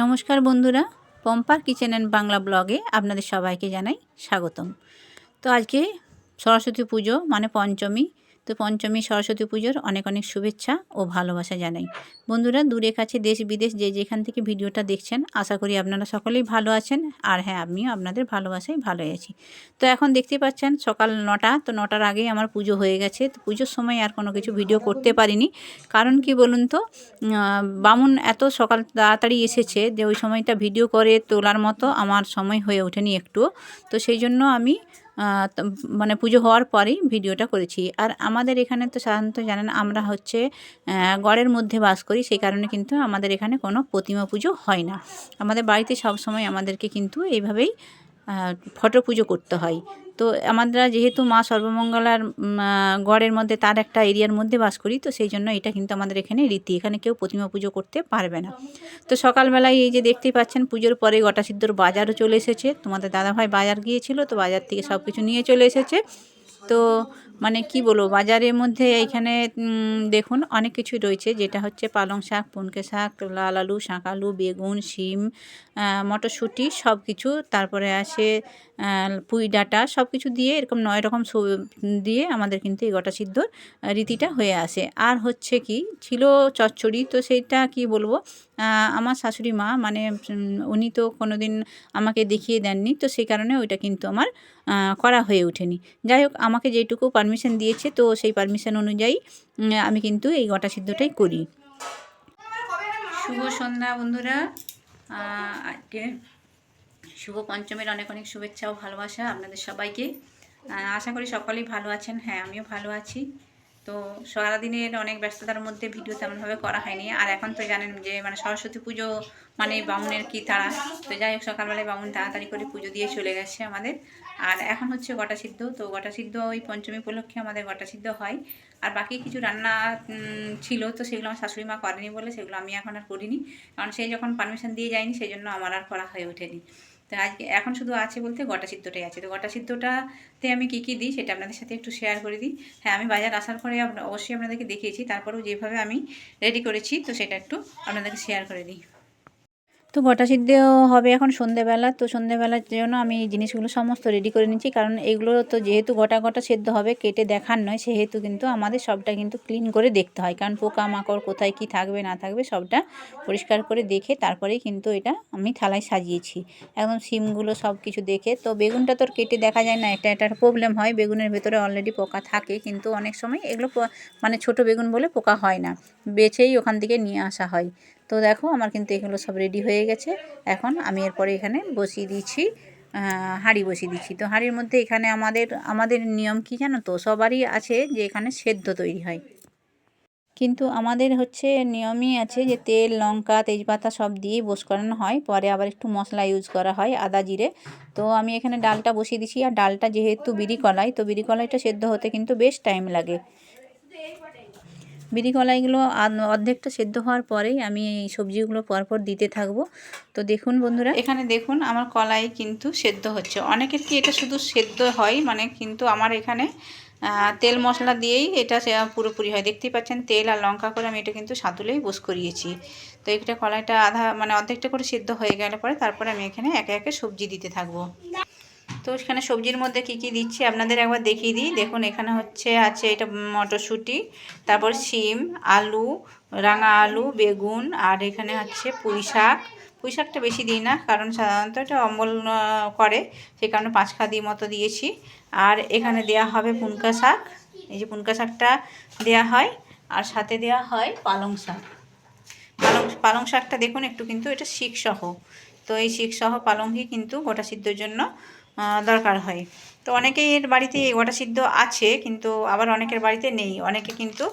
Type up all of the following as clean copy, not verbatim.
নমস্কার বন্ধুরা, পম্পার kitchen and Bangla ব্লগে আপনাদের সবাইকে জানাই স্বাগতম। তো আজকে সরস্বতী পুজো মানে পঞ্চমী। তো পঞ্চমী সরস্বতী পুজোর অনেক অনেক শুভেচ্ছা ও ভালোবাসা জানাই। বন্ধুরা, দূরে কাছে দেশ বিদেশ যে যেখান থেকে ভিডিওটা দেখছেন, আশা করি আপনারা সকলেই ভালো আছেন। আর হ্যাঁ, আমিও আপনাদের ভালোবাসায় ভালোই আছি। তো এখন দেখতে পাচ্ছেন সকাল 9টা। তো 9টার আগেই আমার পুজো হয়ে গেছে। তো পুজোর সময় আর কোনো কিছু ভিডিও করতে পারিনি। কারণ কি বলুন তো, বামুন এত সকাল তাড়াতাড়ি এসেছে যে ওই সময়টা ভিডিও করে তোলার মতো আমার সময় হয়ে ওঠেনি একটুও। তো সেই জন্য আমি মানে পুজো হওয়ার পরেই ভিডিওটা করেছি। আর আমাদের এখানে তো সাধারণত জানেন, আমরা হচ্ছে গড়ের মধ্যে বাস করি, সেই কারণে কিন্তু আমাদের এখানে কোনো প্রতিমা পুজো হয় না। আমাদের বাড়িতে সব সময় আমাদেরকে কিন্তু এইভাবেই ফটো পুজো করতে হয়। তো আমরা যেহেতু মা সর্বমঙ্গলার গড়ের মধ্যে তার একটা এরিয়ার মধ্যে বাস করি, তো সেই জন্য এটা কিন্তু আমাদের এখানে রীতি। এখানে কেউ প্রতিমা পুজো করতে পারবে না। তো সকালবেলায় এই যে দেখতেই পাচ্ছেন, পুজোর পরে গোটা সিদ্ধর বাজারও চলে এসেছে। তোমাদের দাদাভাই বাজার গিয়েছিল, তো বাজার থেকে সব কিছু নিয়ে চলে এসেছে। তো মানে কি বলবো, বাজারের মধ্যে এইখানে দেখুন অনেক কিছুই রয়েছে, যেটা হচ্ছে পালং শাক, পুনকে শাক, লাল আলু, শাঁক আলু, বেগুন, শিম, মটরশুঁটি সব কিছু, তারপরে আসে পুঁই ডাঁটা, সব কিছু দিয়ে এরকম 9 রকম দিয়ে আমাদের কিন্তু এই গোটা সিদ্ধর রীতিটা হয়ে আসে। আর হচ্ছে কি ছিল চচ্চড়ি, তো সেইটা কি বলবো, আমার শাশুড়ি মা মানে উনি তো কোনো দিন আমাকে দেখিয়ে দেননি, তো সেই কারণে ওইটা কিন্তু আমার করা হয়ে ওঠেনি। যাই হোক, আমাকে যেটুকু পারমিশন দিয়েছে, তো সেই পারমিশন অনুযায়ী আমি কিন্তু এই গোটা সিদ্ধটাই করি। শুভ সন্ধ্যা বন্ধুরা, আজকে শুভ পঞ্চমীর অনেক অনেক শুভেচ্ছা ও ভালোবাসা আপনাদের সবাইকে। আশা করি সকলেই ভালো আছেন। হ্যাঁ, আমিও ভালো আছি। তো সারাদিনের অনেক ব্যস্ততার মধ্যে ভিডিও তেমনভাবে করা হয়নি। আর এখন তো জানেন যে মানে সরস্বতী পুজো মানে বামুনের কি তাড়া। তো যাই হোক, সকালবেলায় বামুন তাড়াতাড়ি করে পুজো দিয়ে চলে গেছে আমাদের। আর এখন হচ্ছে গোটা সিদ্ধ। তো গোটা সিদ্ধ ওই পঞ্চমী উপলক্ষে আমাদের গোটা সিদ্ধ হয়। আর বাকি কিছু রান্না ছিল, তো সেগুলো আমার শাশুড়ি মা করেনি বলে সেগুলো আমি এখন আর করিনি। কারণ সেই যখন পারমিশন দিয়ে যায়নি, সেই জন্য আমার আর করা হয়ে ওঠেনি। তো আজকে এখন শুধু আছে বলতে গোটা সিদ্ধটাই আছে। তো গোটা সিদ্ধটাতে আমি কী কী দিই সেটা আপনাদের সাথে একটু শেয়ার করে দিই। হ্যাঁ, আমি বাজার আসার পরে অবশ্যই আপনাদেরকে দেখিয়েছি, তারপরেও যেভাবে আমি রেডি করেছি তো সেটা একটু আপনাদেরকে শেয়ার করে দিই। তো গোটা সিদ্ধ হবে এখন সন্ধেবেলা। তো সন্ধেবেলার জন্য আমি এই জিনিসগুলো সমস্ত রেডি করে নিচ্ছি, কারণ এগুলো তো যেহেতু গোটা গোটা সেদ্ধ হবে, কেটে দেখার নয়, সেহেতু কিন্তু আমাদের সবটা কিন্তু ক্লিন করে দেখতে হয়। কারণ পোকামাকড় কোথায় কি থাকবে না থাকবে সবটা পরিষ্কার করে দেখে তারপরেই কিন্তু এটা আমি থালায় সাজিয়েছি, একদম সিমগুলো সব কিছু দেখে। তো বেগুনটা তো কেটে দেখা যায় না, এটা একটা প্রবলেম হয়। বেগুনের ভেতরে অলরেডি পোকা থাকে, কিন্তু অনেক সময় এগুলো মানে ছোট বেগুন বলে পোকা হয় না, বেছেই ওখান থেকে নিয়ে আসা হয়। তো দেখো, আমার কিন্তু এগুলো সব রেডি হয়ে গেছে। এখন আমি এরপরে এখানে বসিয়ে দিচ্ছি, হাঁড়ি বসিয়ে দিচ্ছি। তো হাঁড়ির মধ্যে এখানে আমাদের নিয়ম কি জানো তো, সবারই আছে যে এখানে সেদ্ধ তৈরি হয়, কিন্তু আমাদের হচ্ছে নিয়মই আছে যে তেল, লঙ্কা, তেজপাতা সব দিয়েই বোস করানো হয়। পরে আবার একটু মশলা ইউজ করা হয়, আদা জিরে। তো আমি এখানে ডালটা বসিয়ে দিচ্ছি। আর ডালটা যেহেতু বিরি কলাই, তো বিরি কলাইটা সেদ্ধ হতে কিন্তু বেশ টাইম লাগে। বিরি কলাইগুলো অর্ধেকটা সেদ্ধ হওয়ার পরেই আমি এই সবজিগুলো পরপর দিতে থাকবো। তো দেখুন বন্ধুরা, এখানে দেখুন আমার কলাই কিন্তু সেদ্ধ হচ্ছে। অনেকের কি এটা শুধু সেদ্ধ হয় মানে, কিন্তু আমার এখানে তেল মশলা দিয়েই এটা পুরোপুরি হয়। দেখতেই পাচ্ছেন, তেল আর লঙ্কা করে আমি এটা কিন্তু সাঁতুলেই বোস করিয়েছি। তো এটা কলাইটা মানে অর্ধেকটা করে সেদ্ধ হয়ে গেলে পরে তারপরে আমি এখানে একে একে সবজি দিতে থাকবো। তো এখানে সবজির মধ্যে কি কি দিচ্ছি আপনাদের একবার দেখিয়ে দিই। দেখুন, এখানে আছে এটা মটরশুঁটি, তারপর শিম, আলু, রাঙা আলু, বেগুন, আর এখানে হচ্ছে পুঁই শাক। পুঁই শাকটা বেশি দিই না, কারণ সাধারণত এটা অম্বল করে, সেই কারণে 5 খাদি মতো দিয়েছি। আর এখানে দেয়া হবে পুনকা শাক, এই যে পুনকা শাকটা দেয়া হয়। আর সাথে দেয়া হয় পালং শাক। পালং শাকটা দেখুন একটু কিন্তু এটা শিকসহ, তো এই শিকসহ পালংই কিন্তু গোটা সিদ্ধর জন্য দরকার হয়। তো অনেকের বাড়িতে এই গোটা সিদ্ধ আছে, কিন্তু আবার অনেকের বাড়িতে নেই। অনেকে কিন্তু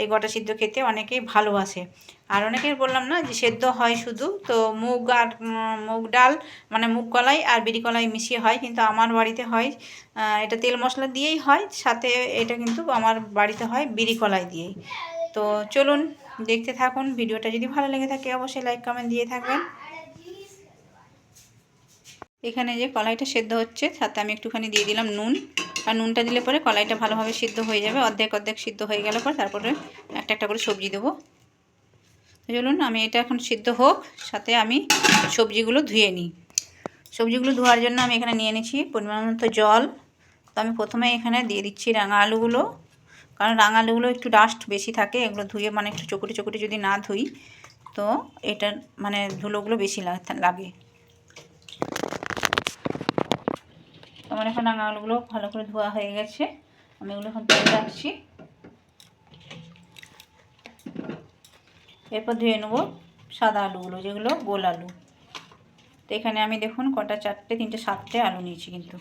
এই গোটা সিদ্ধ খেতে অনেকেই ভালোবাসে। আর অনেকের বললাম না যে সেদ্ধ হয় শুধু, তো মুগ আর মুগ ডাল মানে মুগ কলাই আর বিরি কলাই মিশিয়ে হয়, কিন্তু আমার বাড়িতে হয় এটা তেল মশলা দিয়েই হয়, সাথে এটা কিন্তু আমার বাড়িতে হয় বিরি কলাই দিয়েই। তো চলুন দেখতে থাকুন। ভিডিওটা যদি ভালো লেগে থাকে অবশ্যই লাইক কমেন্ট দিয়ে থাকবেন। এখানে যে কলাইটা সেদ্ধ হচ্ছে, সাথে আমি একটুখানি দিয়ে দিলাম নুন। আর নুনটা দিলে পরে কলাইটা ভালোভাবে সিদ্ধ হয়ে যাবে। অর্ধেক অর্ধেক সিদ্ধ হয়ে গেলে পর তারপরে একটা একটা করে সবজি দেবো। তো চলুন আমি এটা এখন সিদ্ধ হোক, সাথে আমি সবজিগুলো ধুয়ে নিই। সবজিগুলো ধোয়ার জন্য আমি এখানে নিয়ে নিচ্ছি পরিমাণ মতো জল। তো আমি প্রথমে এখানে দিয়ে দিচ্ছি রাঙা আলুগুলো, কারণ রাঙা আলুগুলো একটু ডাস্ট বেশি থাকে, এগুলো ধুয়ে মানে একটু চকুটি চকুটি যদি না ধুই তো এটার মানে ধুলোগুলো বেশি লাগে। আমার এখন রাঙা আলুগুলো ভালো করে ধোয়া হয়ে গেছে, আমি এগুলো এখন তুলে রাখছি। এরপর ধুয়ে নেবো সাদা আলুগুলো, যেগুলো গোল আলু। তো এখানে আমি দেখুন কটা 4টে 3টে 7টে আলু নিয়েছি, কিন্তু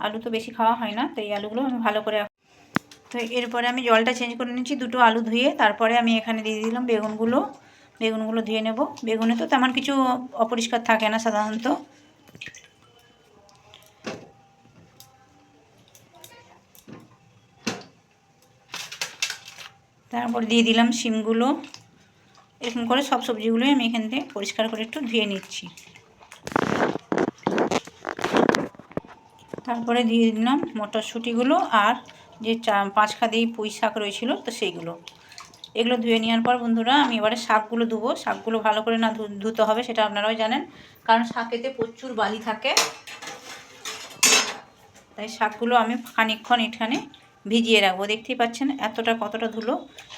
আলু তো বেশি খাওয়া হয় না, তো এই আলুগুলো আমি ভালো করে। তো এরপরে আমি জলটা চেঞ্জ করে নিচ্ছি দুটো আলু ধুয়ে। তারপরে আমি এখানে দিয়ে দিলাম বেগুনগুলো ধুয়ে নেব। বেগুনে তো তেমন কিছু অপরিষ্কার থাকে না সাধারণত। তারপর দিয়ে দিলাম শিমগুলো। এরকম করে সব সবজিগুলোই আমি এখান থেকে পরিষ্কার করে একটু ধুয়ে নিচ্ছি। তারপরে দিয়ে দিলাম মটরশুঁটিগুলো আর যে 5 খাদি পুঁই শাক রয়েছিল তো সেইগুলো। এগুলো ধুয়ে নেওয়ার পর বন্ধুরা আমি এবারে শাকগুলো ধুবো। শাকগুলো ভালো করে না ধুতে হবে, সেটা আপনারাও জানেন, কারণ শাকেতে প্রচুর বালি থাকে। তাই শাকগুলো আমি খানিকক্ষণ এখানে ভিজিয়ে রাখবো। দেখতেই পাচ্ছেন এতটা কতটা ধুলো,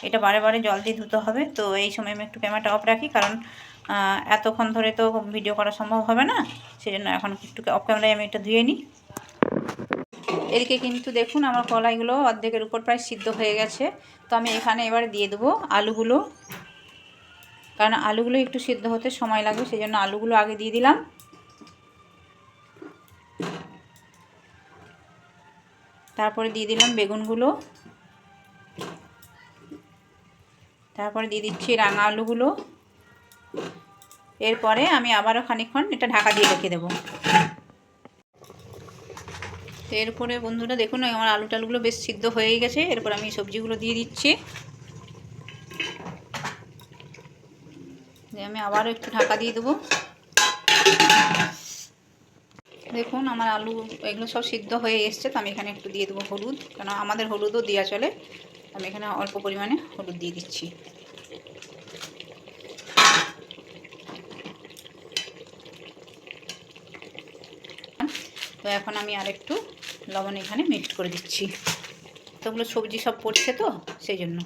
এটা বারে বারে জল দিয়ে ধুতে হবে। তো এই সময় আমি একটু ক্যামেরাটা অফ রাখি, কারণ এতক্ষণ ধরে তো ভিডিও করা সম্ভব হবে না, সেজন্য এখন একটু অফ ক্যামেরায় আমি এটা ধুয়ে নিই। এদিকে কিন্তু দেখুন আমার কলাইগুলো অর্ধেকের উপর প্রায় সিদ্ধ হয়ে গেছে। তো আমি এখানে এবার দিয়ে দেবো আলুগুলো, কারণ আলুগুলো একটু সিদ্ধ হতে সময় লাগবে, সেই জন্য আলুগুলো আগে দিয়ে দিলাম। তারপরে দিয়ে দিলাম বেগুনগুলো, তারপরে দিয়ে দিচ্ছি রাঙা আলুগুলো। এরপরে আমি আবারও খানিকক্ষণ এটা ঢাকা দিয়ে রেখে দেবো। তো এরপরে বন্ধুরা দেখুন আমার আলু টালুগুলো বেশ সিদ্ধ হয়ে গেছে। এরপর আমি সবজিগুলো দিয়ে দিচ্ছি, আমি আবারও একটু ঢাকা দিয়ে দেবো। দেখুন আমার আলু এগুলো সব সিদ্ধ হয়ে এসছে। তো আমি এখানে একটু দিয়ে দেবো হলুদ, কারণ আমাদের হলুদও দেওয়া চলে। আমি এখানে অল্প পরিমাণে হলুদ দিয়ে দিচ্ছি। তো এখন আমি আরেকটু লবণ এখানে মিক্সড করে দিচ্ছি। তো ওগুলো সবজি সব পড়ছে তো সেই জন্য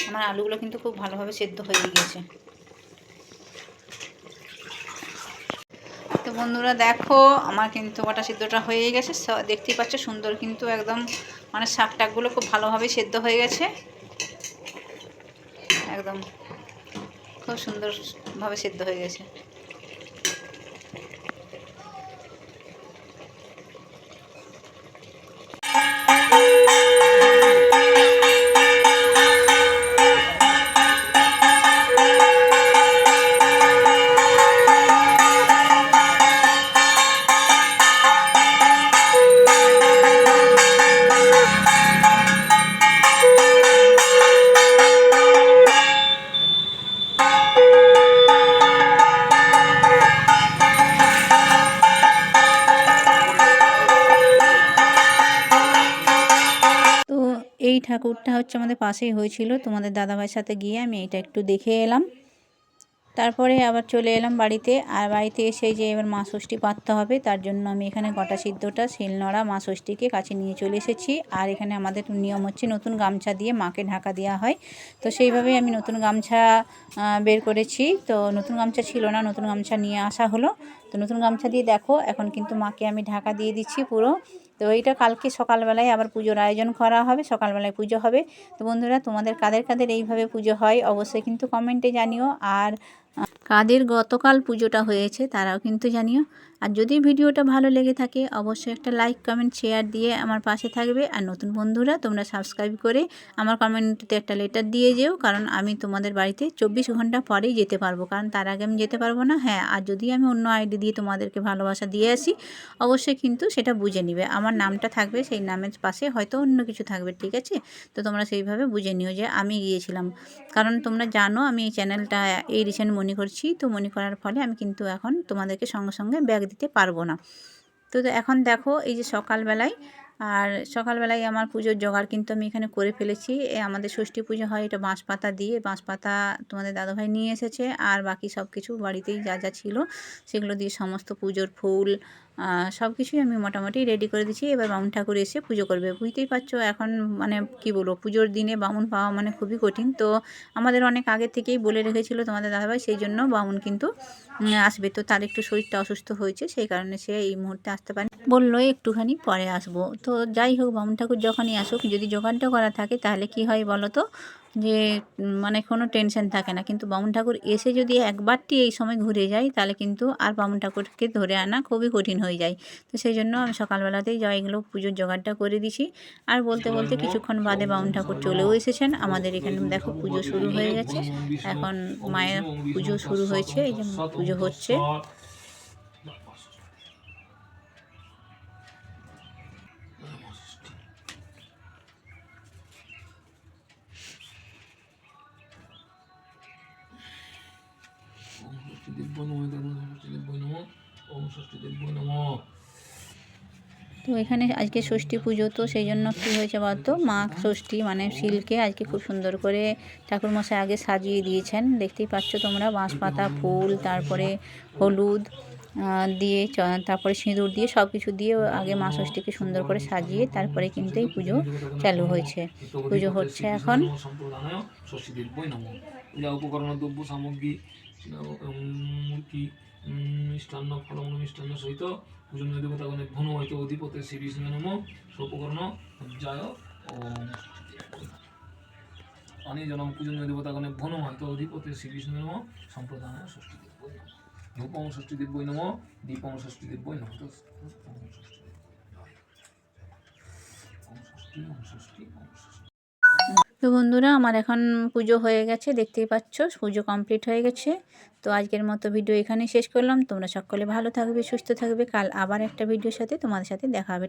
আমার আলুগুলো কিন্তু খুব ভালোভাবে সেদ্ধ হয়ে গিয়েছে। তো বন্ধুরা দেখো আমার কিন্তু কটা সিদ্ধটা হয়ে গেছে, দেখতেই পাচ্ছ সুন্দর, কিন্তু একদম মানে শাক টাকগুলো খুব ভালোভাবে সেদ্ধ হয়ে গেছে, একদম খুব সুন্দরভাবে সেদ্ধ হয়ে গেছে। এই ঠাকুরটা হচ্ছে আমাদের পাশেই হয়েছিল, তোমাদের দাদাভাইয়ের সাথে গিয়ে আমি এটা একটু দেখে এলাম। তারপরে আবার চলে এলাম বাড়িতে। আর বাড়িতে এসে যে এবার মা ষষ্ঠী পাততে হবে, তার জন্য আমি এখানে গোটা সিদ্ধটা শিলনোড়া মা ষষ্ঠীকে কাছে নিয়ে চলে এসেছি। আর এখানে আমাদের নিয়ম হচ্ছে নতুন গামছা দিয়ে মাকে ঢাকা দেওয়া হয়। তো সেইভাবেই আমি নতুন গামছা বের করেছি। তো নতুন গামছা ছিল না, নতুন গামছা নিয়ে আসা হলো। তো নতুন গামছা দিয়ে দেখো এখন কিন্তু মাকে আমি ঢাকা দিয়ে দিচ্ছি পুরো। তো এইটা কালকে সকালবেলায় আবার পুজোর আয়োজন করা হবে, সকালবেলায় পুজো হবে। তো বন্ধুরা তোমাদের কাদের কাদের এইভাবে পুজো হয় অবশ্যই কিন্তু কমেন্টে জানিও। আর কাদের গতকাল পুজোটা হয়েছে তারাও কিন্তু জানিও। আর যদি ভিডিওটা ভালো লেগে থাকে অবশ্যই একটা লাইক কমেন্ট শেয়ার দিয়ে আমার পাশে থাকবে। আর নতুন বন্ধুরা তোমরা সাবস্ক্রাইব করে আমার কমেন্টে একটা লেটার দিয়ে যেও, কারণ আমি তোমাদের বাড়িতে 24 ঘন্টা পরেই যেতে পারবো, কারণ তার আগে আমি যেতে পারবো না। হ্যাঁ, আর যদি আমি অন্য আইডি দিয়ে তোমাদেরকে ভালোবাসা দিয়ে আসি অবশ্যই কিন্তু সেটা বুঝে নিবে, আমার নামটা থাকবে, সেই নামের পাশে হয়তো অন্য কিছু থাকবে, ঠিক আছে? তো তোমরা সেইভাবে বুঝে নিও যে আমি গিয়েছিলাম, কারণ তোমরা জানো আমি এই চ্যানেলটা এই রিসেন্ট মনে করছি। তো মনে করার ফলে আমি কিন্তু এখন তোমাদেরকে সঙ্গে সঙ্গে ব্যাগ দিতে পারবো না। তো এখন দেখো এই যে সকালবেলায় আর সকালবেলায় আমার পুজোর জোগাড় কিন্তু আমি এখানে করে ফেলেছি। আমাদের ষষ্ঠী পুজো হয় এটা বাঁশপাতা দিয়ে, বাঁশপাতা তোমাদের দাদাভাই নিয়ে এসেছে, আর বাকি সব কিছু বাড়িতেই যা যা ছিল সেগুলো দিয়ে সমস্ত পুজোর ফুল সব কিছুই আমি মোটামুটি রেডি করে দিচ্ছি। এবার বামুন ঠাকুর এসে পুজো করবে। বুঝতেই পারছো এখন মানে কি বলবো, পুজোর দিনে বামুন পাওয়া মানে খুবই কঠিন। তো আমাদের অনেক আগে থেকেই বলে রেখেছিল তোমাদের দাদাভাই, সেই জন্য বামুন কিন্তু আসবে। তো তার একটু শরীরটা অসুস্থ হয়েছে, সেই কারণে সে এই মুহূর্তে আসতে পারে, বললো একটুখানি পরে আসবো। তো যাই হোক, বামুন ঠাকুর যখনই আসুক, যদি জোগাড়টা করা থাকে তাহলে কি হয় বলো তো, যে মানে কোনো টেনশন থাকে না। কিন্তু বামুন ঠাকুর এসে যদি একবারটি এই সময় ঘুরে যায় তাহলে কিন্তু আর বামুন ঠাকুরকে ধরে আনা খুবই কঠিন হয়ে যায়। তো সেই জন্য আমি সকালবেলাতেই এগুলো পুজোর জোগাড়টা করে দিছি। আর বলতে বলতে কিছুক্ষণ বাদে বামুন ঠাকুর চলেও এসেছেন। আমাদের এখানে দেখো পুজো শুরু হয়ে গেছে, এখন মায়ের পুজো শুরু হয়েছে, এই যে পুজো হচ্ছে। তো এখানে আজকে ষষ্ঠী পুজো, তো সেই জন্য কী হয়েছে বলতো, মা ষষ্ঠী মানে শিলকে আজকে খুব সুন্দর করে ঠাকুরমশাই আগে সাজিয়ে দিয়েছেন। দেখতেই পাচ্ছ তোমরা, বাঁশপাতা, ফুল, তারপরে হলুদ দিয়ে তারপরে সিঁদুর দিয়ে সব কিছু দিয়ে আগে মা ষষ্ঠীকে সুন্দর করে সাজিয়ে তারপরে কিন্তু এই পুজো চালু হয়েছে। পুজো হচ্ছে এখন। উপকরণ দ্রব্য সামগ্রী মূর্তি মিষ্টান্ন ফলমূল মিষ্টান্ন সহিত পূজনীয় দেবতাগণের ভন হইতে অধিপতে শ্রী বিষ্ণু নম সৌপকর্ণ জয় অনি জনম পূজনীয় দেবতাগণের ভন হইতে অধিপতে শ্রী বিষ্ণু নম সম্প্রদান ষষ্ঠী দেব ধূপম ষষ্ঠী দেব নম দীপম ষষ্ঠী দেব নম ষষ্ঠী। তো বন্ধুরা, আমার এখন পুজো হয়ে গেছে, দেখতেই পাচ্ছ পুজো কমপ্লিট হয়ে গেছে। তো আজকের মতো ভিডিও এখানেই শেষ করলাম। তোমরা সকলে ভালো থাকবে, সুস্থ থাকবে। কাল আবার একটা ভিডিওর সাথে তোমাদের সাথে দেখা হবে।